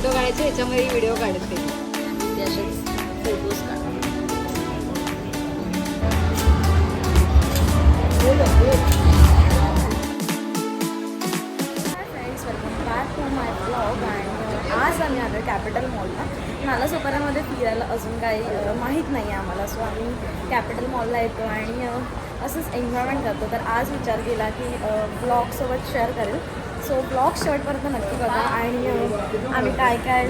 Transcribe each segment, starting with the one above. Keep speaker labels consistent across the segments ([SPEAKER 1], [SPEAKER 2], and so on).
[SPEAKER 1] Photo काढायचे, ह्याच्यामध्ये video काढते. ते असेच फोटोज काढ.
[SPEAKER 2] Friends, welcome back to my blog. आणि आज आम्ही आलो कॅपिटल मॉलला. नालासोपाऱ्यामध्ये फिरायला अजून काही माहीत नाही आहे आम्हाला, सो आम्ही कॅपिटल मॉलला येतो आणि असंच एन्जॉयमेंट करतो. तर आज विचार केला की ब्लॉगसोबत शेअर करेल. सो ब्लॉग शेवटपर्यंत नक्की बघा आणि आम्ही काय काय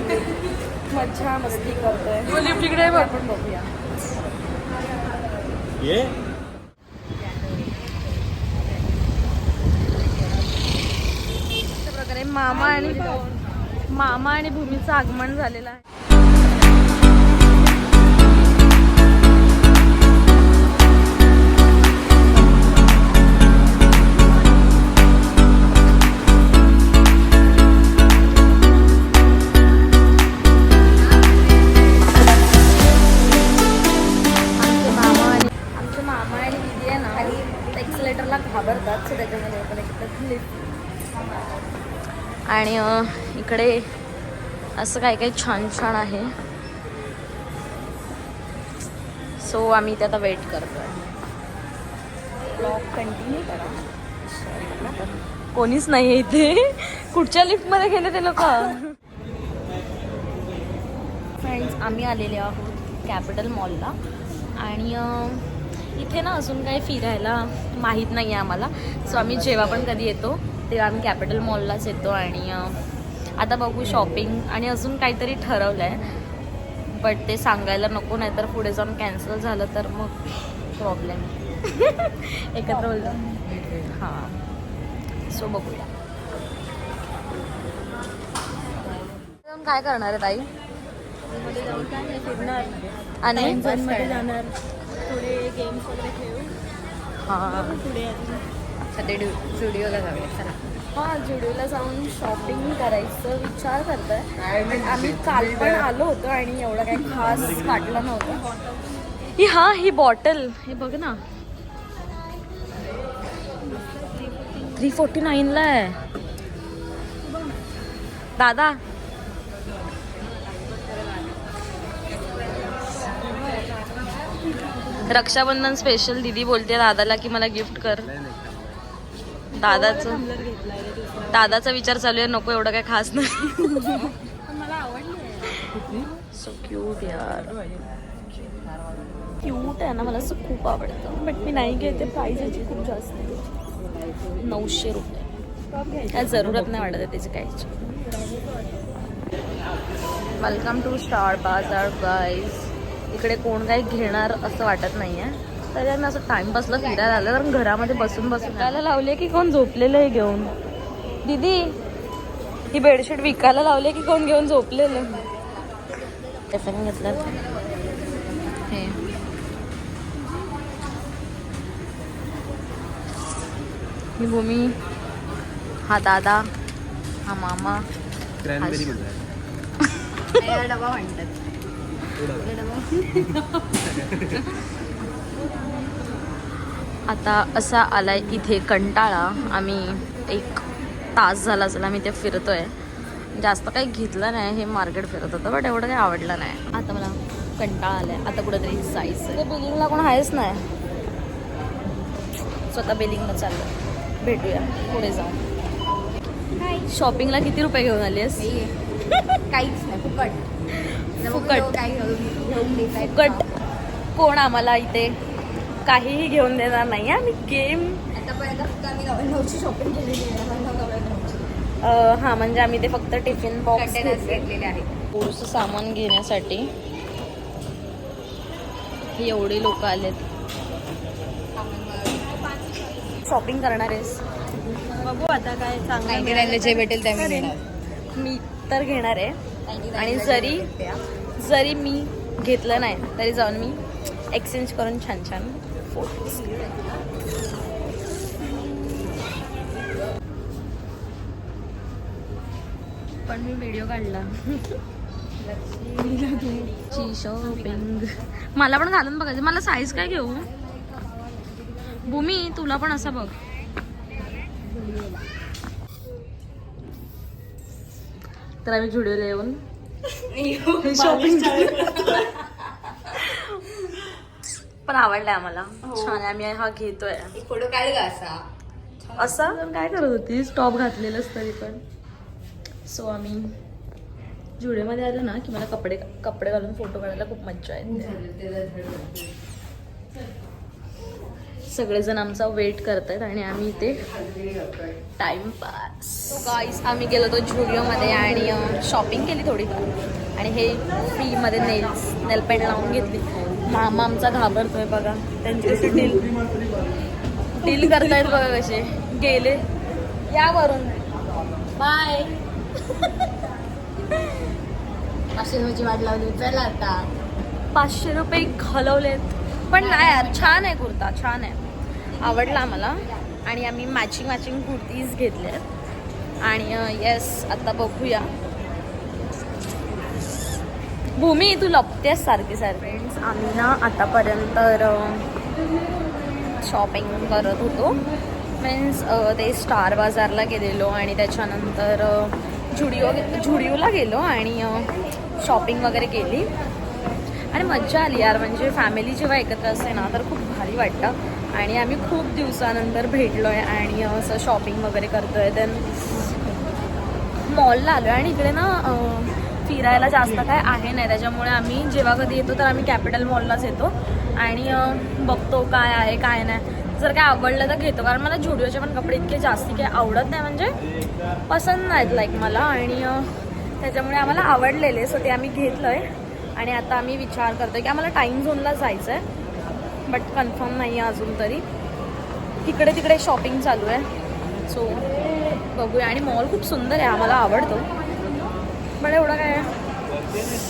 [SPEAKER 2] मज्जा मस्ती करतोय तिकडे आपण बघूया. अशा प्रकारे मामा आणि भूमीचं आगमन झालेलं आहे. एक्सलेटरला घाबरतात, सो त्याच्यामध्ये आपण एक लिफ्ट. आणि इकडे असं काही काही छान छान आहे. सो आम्ही इथे आता वेट करतोय. ब्लॉग कंटिन्यू करा. कोणीच नाही आहे इथे. कुठच्या लिफ्टमध्ये गेले ते लोक. फ्रेंड्स, आम्ही आलेले आहोत कॅपिटल मॉलला आणि इथे ना अजून काही फिरायला माहीत नाही आहे आम्हाला. सो आम्ही जेव्हा पण कधी येतो तेव्हा आम्ही कॅपिटल मॉललाच येतो. आणि आता बघू शॉपिंग आणि अजून काहीतरी ठरवलं आहे, बट ते सांगायला नको, नाही तर पुढे जाऊन कॅन्सल झालं तर मग प्रॉब्लेम. एकत्र बोलतो. हां, सो बघूया काय करणार आहे ताई.
[SPEAKER 1] फिरणार
[SPEAKER 2] आणि
[SPEAKER 1] जाणार, थोडे गेम्स वगैरे खेळू.
[SPEAKER 2] हां,
[SPEAKER 1] पुढे सध्या स्टुडिओला जाऊया. चला.
[SPEAKER 2] हां, जुडिओला जाऊन शॉपिंग करायचं विचार करतोय. आम्ही काल पण आलो होतो आणि एवढं काही खास वाटलं नव्हतं. ही बॉटल हे बघ ना, 349ला आहे दादा. रक्षाबंधन स्पेशल दीदी बोलते दादाला की मला गिफ्ट कर. दादाचा विचार चालू आहे, नको एवढं काय खास नाही.
[SPEAKER 1] मला आवडलं.
[SPEAKER 2] सो क्यूट यार, क्यूट आहे ना, मला असं खूप आवडतं. बट मी नाही घेते, प्राईस याची खूप जास्त आहे, 900 रुपये. काय जरूरत नाही वाटत आहे त्याची काहीच. वेलकम टू स्टार बाजार गाईज. इकडे कोण काही घेणार असं वाटत नाही आहे, तरी आम्ही असं टाइमपासला फिरायला आलं. कारण घरामध्ये बसून विकायला लावले की कोण झोपलेलं आहे घेऊन. दीदी, ही बेडशीट विकायला लावले की कोण घेऊन झोपलेलं. टिफिन घेतलं हे. ही भूमी, हा दादा, हा मामा,
[SPEAKER 1] डबा म्हणतात.
[SPEAKER 2] आता असा आलाय इथे कंटाळा. आम्ही 1 तास झाला असेल आम्ही ते फिरतोय. जास्त काही घेतलं नाही, हे मार्केट फिरत होतं, बट एवढं काही आवडलं नाही. आता मला कंटाळा आलाय, आता कुठेतरी जायचं. बिलिंगला कोण आहेच नाही, स्वतः बिलिंगला चाललं. भेटूया पुढे जाऊन. शॉपिंगला किती रुपये घेऊन आलीस?
[SPEAKER 1] काहीच नाही, फुकट.
[SPEAKER 2] फुकट कोण आम्हाला इथे काहीही घेऊन देणार नाही. आम्ही गेम
[SPEAKER 1] आतापर्यंत आम्ही 900 शॉपिंग केलेली आहे.
[SPEAKER 2] हां, म्हणजे आम्ही ते फक्त टिफिन बॉक्स
[SPEAKER 1] घेतलेले आहेत.
[SPEAKER 2] थोडंसं सामान घेण्यासाठी. एवढे लोक आलेत. शॉपिंग करणार आहेस?
[SPEAKER 1] बघू आता काय चांगलं जे भेटेल त्या
[SPEAKER 2] मी तर घेणार आहे. आणि जरी मी घेतलं नाही तरी जाऊन मी एक्सचेंज करून छान छान फोटोज. पण मी व्हिडिओ काढला. शॉपिंग मला पण घालून बघायचं. मला साईज काय घेऊ? भूमी, तुला पण असं बघ. तर आम्ही झुडिओला येऊन शॉपिंग पण आवडलाय आम्हाला. छान आहे. आम्ही हा घेतोय.
[SPEAKER 1] फोटो काढ का असा
[SPEAKER 2] असं काय करत होती टॉप घातलेलंच तरी पण. सो आम्ही जुडिओमध्ये आलो ना की मला कपडे घालून फोटो काढायला खूप मज्जा येते. सगळेजण आमचा वेट करतायत आणि आम्ही इथे टाइमपास. सो गाईस आम्ही गेलो होतो झुडिओमध्ये आणि शॉपिंग केली थोडीफार आणि हे फ्रीमध्ये नेल पेंट लावून घेतली. मामा आमचा घाबरतोय बघा. त्यांची कशी डील करतायत बघा कसे. गेले या वरून बाय.
[SPEAKER 1] अशी वाट लावली. चला आता
[SPEAKER 2] 500 रुपये घालवलेत. पण नाही यार छान आहे कुर्ता. छान आहे. आवडला आम्हाला आणि आम्ही मॅचिंग कुर्तीज घेतल्यात. आणि येस आता बघूया. भूमी तू लपतेस सारखे फ्रेंड्स. आम्ही ना आतापर्यंत शॉपिंग करत होतो. मीन्स ते स्टार बाजारला गेलेलो आणि त्याच्यानंतर झुडिओला गेलो आणि शॉपिंग वगैरे केली आणि मज्जा आली यार. म्हणजे फॅमिली जेव्हा एकत्र असते ना तर खूप भारी वाटतं. आणि आम्ही खूप दिवसानंतर भेटलो आहे आणि असं शॉपिंग वगैरे करतो आहे. देन मॉलला आलो आहे आणि इकडे ना फिरायला जास्त काय आहे नाही. त्याच्यामुळे आम्ही जेव्हा कधी येतो तर आम्ही कॅपिटल मॉललाच येतो आणि बघतो काय आहे काय नाही. जर काय आवडलं तर घेतो. कारण मला झुडिओचे पण कपडे इतके जास्ती काही आवडत नाही. म्हणजे पसंत नाहीत लाईक मला. आणि त्याच्यामुळे आम्हाला आवडलेले. सो ते आम्ही घेतलं आहे आणि आता आम्ही विचार करतोय की आम्हाला टाईम झोनला जायचं आहे. बट कन्फर्म नाही आहे अजून तरी. तिकडे तिकडे शॉपिंग चालू आहे. सो बघूया. आणि मॉल खूप सुंदर आहे. आम्हाला आवडतो. पण एवढं काय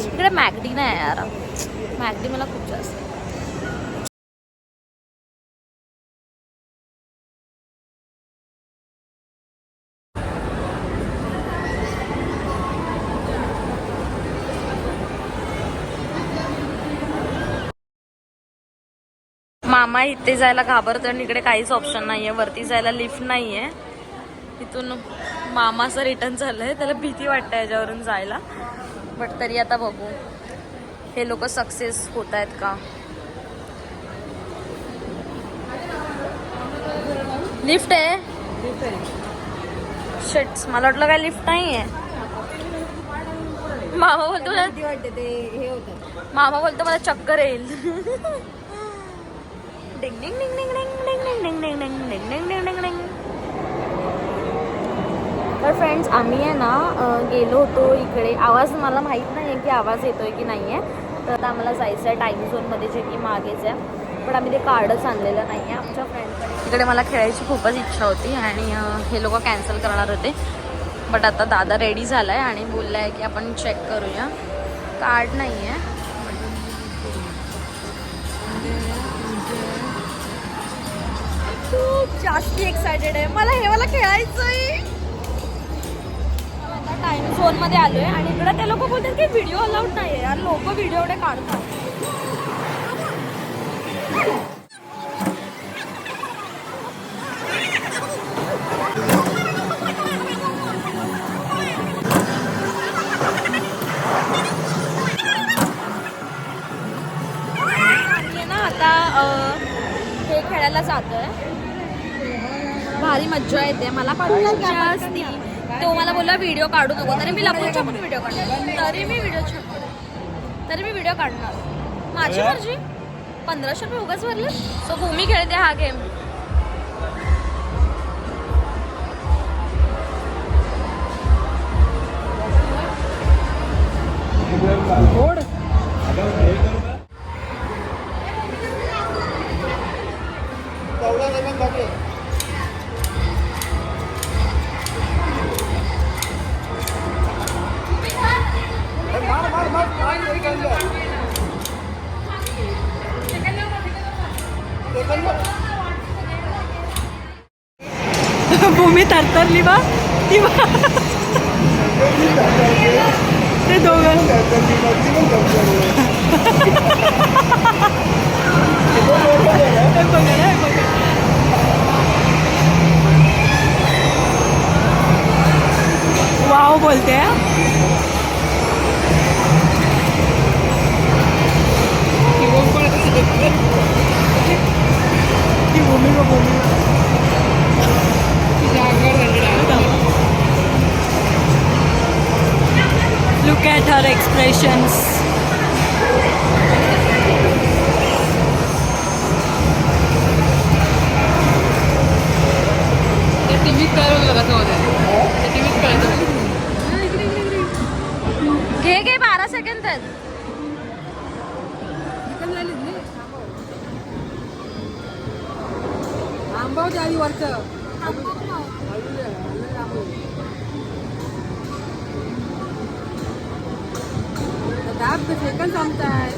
[SPEAKER 2] इकडे मॅकडी नाही आहे यार. मॅकडी मला खूप जास्त. मामा इथे जायला घाबरतो आणि इकडे काहीच ऑप्शन नाही आहे. वरती जायला लिफ्ट नाही आहे. इथून मामाचं रिटर्न झालं आहे. त्याला भीती वाटते याच्यावरून जायला. बट तरी आता बघू हे लोक सक्सेस होत आहेत का. लिफ्ट आहे. शिट्स मला वाटलं काय लिफ्ट नाही आहे. मामा बोलतो मला चक्कर येईल. डिंग डिंग डिंग डिंग डिंग डिंग डिंग डिंग डिंग डिंग डिंग डिंग डिंग डिंग. तर फ्रेंड्स आम्ही आहे ना गेलो होतो इकडे. आवाज मला माहीत नाही आहे की आवाज येतोय की नाही आहे. तर आता आम्हाला जायचं आहे टाईम झोनमध्ये जे की मागेच आहे. पण आम्ही ते कार्डच आणलेलं नाही आहे आमच्या फ्रेंडकडे. तिकडे मला खेळायची खूपच इच्छा होती आणि हे लोक कॅन्सल करणार होते. बट आता दादा रेडी झाला आहे आणि बोलला आहे की आपण चेक करूया. कार्ड नाही आहे. खूप जास्ती एक्सायटेड आहे. मला खेळायचं आहे. आता टाइम झोन मध्ये आलोय आणि इकडे ते लोक बोलतात की व्हिडिओ अलाउड नाही आहे. यार लोक व्हिडिओ एवढे काढतात. हे खेळायला जातोय. भारी मज्जा येते. मला पण मज्जा असती. तो मला बोलला व्हिडिओ काढू नको. तरी मी लपून छपून व्हिडिओ काढणार. तरी मी व्हिडिओ काढणार. माझी मर्जी. 1500 रुपये उगाच भरले. सो भूमी खेळते हा गेम. भूमी तरतरली बा. ते दोघं वाव बोलते. Look at her expressions. घे 12 सेकंद आहेत.
[SPEAKER 3] आंबावच्या आधी वरचं दाब सेकंड संपताय.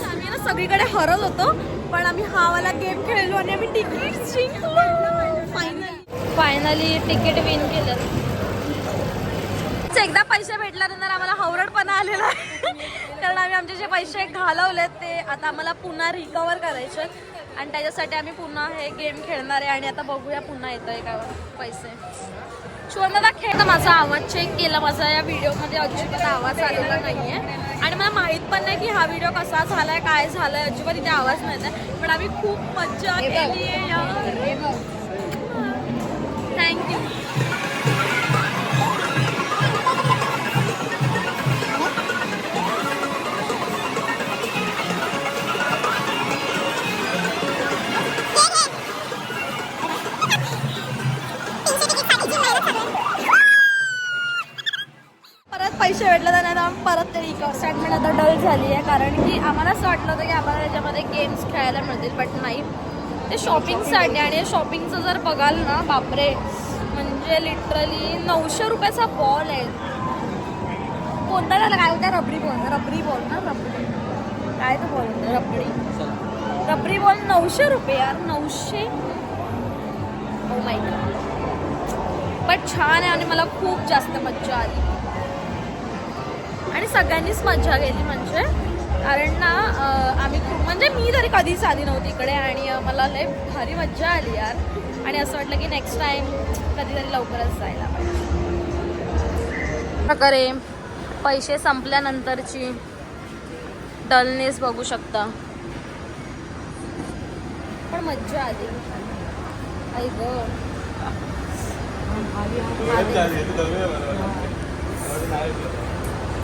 [SPEAKER 2] आम्ही ना सगळीकडे हरत होतो पण आम्ही हा वाला गेम खेळलो आणि आम्ही तिकीट जिंकलो फायनली तिकीट विन केलं. एकदा पैसे भेटल्यानंतर आम्हाला हवरटपणा आलेला आहे कारण आम्ही आमचे जे पैसे घालवलेत ते आता आम्हाला पुन्हा रिकवर करायचे आणि त्याच्यासाठी आम्ही पुन्हा हे गेम खेळणार आहे आणि आता बघूया पुन्हा येतं आहे का पैसे. शुभमला खेळ. माझा आवाज चेक केला, माझा या व्हिडिओमध्ये अजिबात आवाज आलेला नाही आहे आणि मला माहीत पण नाही की हा व्हिडिओ कसा झाला आहे काय झालं आहे अजिबात इथे आवाज नाही आहे पण आम्ही खूप मज्जा केली आहे यार. थँक्यू. पैसे भेटले तर नाही आम्ही परत ते एक्साइटमेंट आता डल झाली आहे कारण की आम्हाला असं वाटलं होतं की आम्हाला त्याच्यामध्ये गेम्स खेळायला मिळतील बट नाही. ते शॉपिंगसाठी आणि शॉपिंगचं जर बघाल ना बापरे म्हणजे लिटरली 900 रुपयाचा बॉल आहे. कोणता झाला काय होता रबरी बॉल ना रबरी काय तो बॉल होता रबरी बॉल 900 रुपये यार 900. Oh my God. बट छान आहे आणि मला खूप जास्त मज्जा आली आणि सगळ्यांनीच मज्जा गेली म्हणजे कारण ना आम्ही खूप म्हणजे मी तरी कधीच आली नव्हती इकडे आणि मला लय भारी मज्जा आली यार आणि असं वाटलं की नेक्स्ट टाईम कधीतरी लवकरच जायला पाहिजे. प्रकारे पैसे संपल्यानंतरची डलनेस बघू शकता पण मज्जा आली. आई ग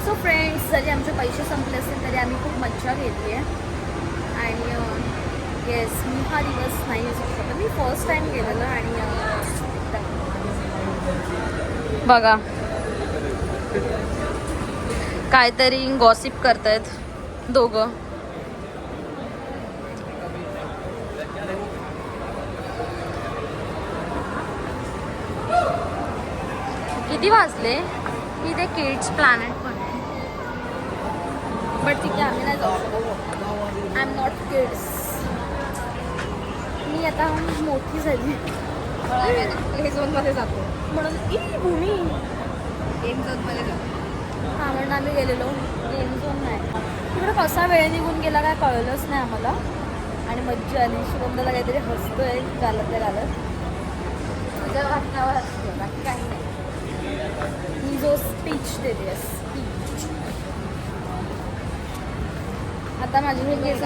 [SPEAKER 2] सो फ्रेंड्स जरी आमचे पैसे संपले असतील तरी आम्ही खूप मज्जा घेतली आहे आणि येस मी हा दिवस नाही विसरू शकत. मी फर्स्ट टाईम गेलेलं आणि बघा काहीतरी गॉसिप करतायत दोघं. किती वाजले? इथे किड्स प्लॅनेट पण आहे बट तिथे आम्ही नाही जाऊ शकतो. I am not kids. मी आता मोठी झाली
[SPEAKER 3] प्ले झोनमध्ये जातो
[SPEAKER 2] म्हणून ई भूमी
[SPEAKER 3] गेम झोनमध्ये जातो.
[SPEAKER 2] हां म्हणून आम्ही गेलेलो गेम झोन नाही. तिकडे कसा वेळ निघून गेला काय कळलंच नाही आम्हाला आणि मज्जा आली. शुभमला काहीतरी हसतोय घालत
[SPEAKER 3] तुझ्या वाटण्यावर असतो बाकी काही नाही.
[SPEAKER 2] मी जो स्पीच देते स्पीच. आता माझे हे केस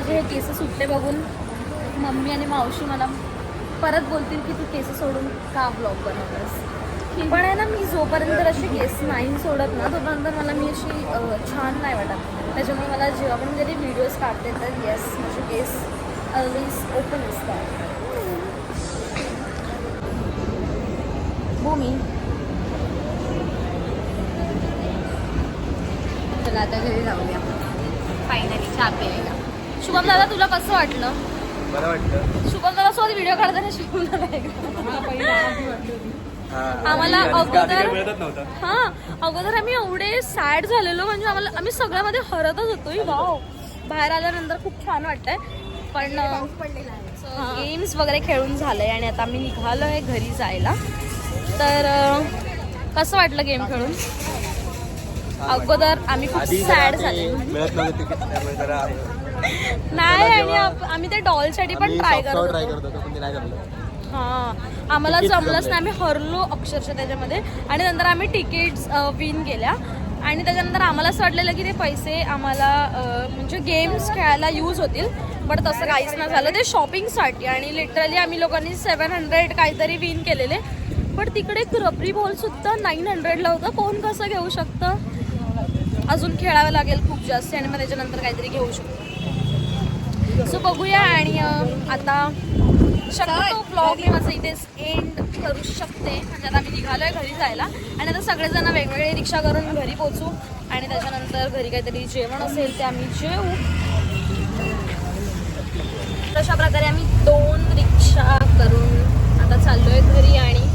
[SPEAKER 2] हे केस सुटले बघून मम्मी आणि मावशी मला परत बोलतील की तू केस सोडून का ब्लॉग बनवलंस. पण आहे ना मी जोपर्यंत असे केस नाही सोडत ना तोपर्यंत मला मी अशी छान नाही वाटत. त्याच्यामुळे मला जेव्हा पण कधी व्हिडिओज काढते तर येस माझे केस ऑलवेज ओपन असतात. भूमी
[SPEAKER 3] चला आता घरी जाऊया फायनली चहा प्यायला.
[SPEAKER 2] शुभम दादा तुला कसं वाटलं?
[SPEAKER 4] बरं वाटतं.
[SPEAKER 2] शुभम दादा सोबत व्हिडिओ काढताना शुभम दादा आम्हाला अगोदर आम्ही एवढे सॅड झालेलो म्हणजे आम्ही सगळ्यामध्ये हरतच होतो. वाव बाहेर आल्यानंतर खूप छान वाटतंय पण गेम्स वगैरे खेळून झालंय आणि आता आम्ही निघालो आहे घरी जायला. तर कसं वाटलं गेम खेळून? अगोदर आम्ही खूप सॅड झाले नाही आणि आम्ही ते डॉलसाठी पण ट्राय करत होतो. हां आम्हाला जमलंच नाही. आम्ही हरलो अक्षरशः त्याच्यामध्ये आणि नंतर आम्ही तिकीट्स विन केल्या आणि त्याच्यानंतर आम्हाला असं वाटलेलं की ते पैसे आम्हाला म्हणजे गेम्स खेळायला यूज होतील, बट तसं काहीच नाही झालं. ते शॉपिंगसाठी आणि लिटरली आम्ही लोकांनी 700 काहीतरी विन केलेले. बट तिकडे एक रबरी बॉलसुद्धा 900ला होता. कोण कसं घेऊ शकतं? अजून खेळावं लागेल खूप जास्त आणि मग त्याच्यानंतर काहीतरी घेऊ शकतो. सो बघूया. आणि आता शक्यतो ब्लॉग मी माझं इथेच एंड करू शकते. म्हणजे आता मी निघालो आहे घरी जायला आणि आता सगळेजण वेगवेगळे रिक्षा करून घरी पोचू आणि त्याच्यानंतर घरी काहीतरी जेवण असेल ते आम्ही जेवू. तशा प्रकारे आम्ही 2 रिक्षा करून आता चाललो आहे घरी आणि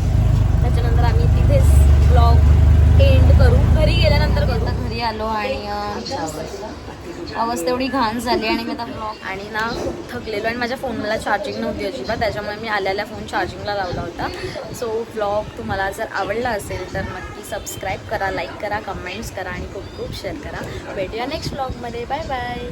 [SPEAKER 2] त्याच्यानंतर आम्ही तिथेच ब्लॉग एंड करू. घरी गेल्यानंतर आता घरी आलो आणि अवस्था एवढी घाण झाली आणि मी आता ब्लॉग आणि ना खूप थकलेलो आणि माझ्या फोनला चार्जिंग नव्हती अजिबात, त्याच्यामुळे मी आल्याला फोन चार्जिंगला लावला होता. सो ब्लॉग तुम्हाला जर आवडला असेल तर नक्की सबस्क्राईब करा, लाईक करा, कमेंट्स करा आणि खूप खूप शेअर करा. भेटूया नेक्स्ट ब्लॉगमध्ये. Bye bye.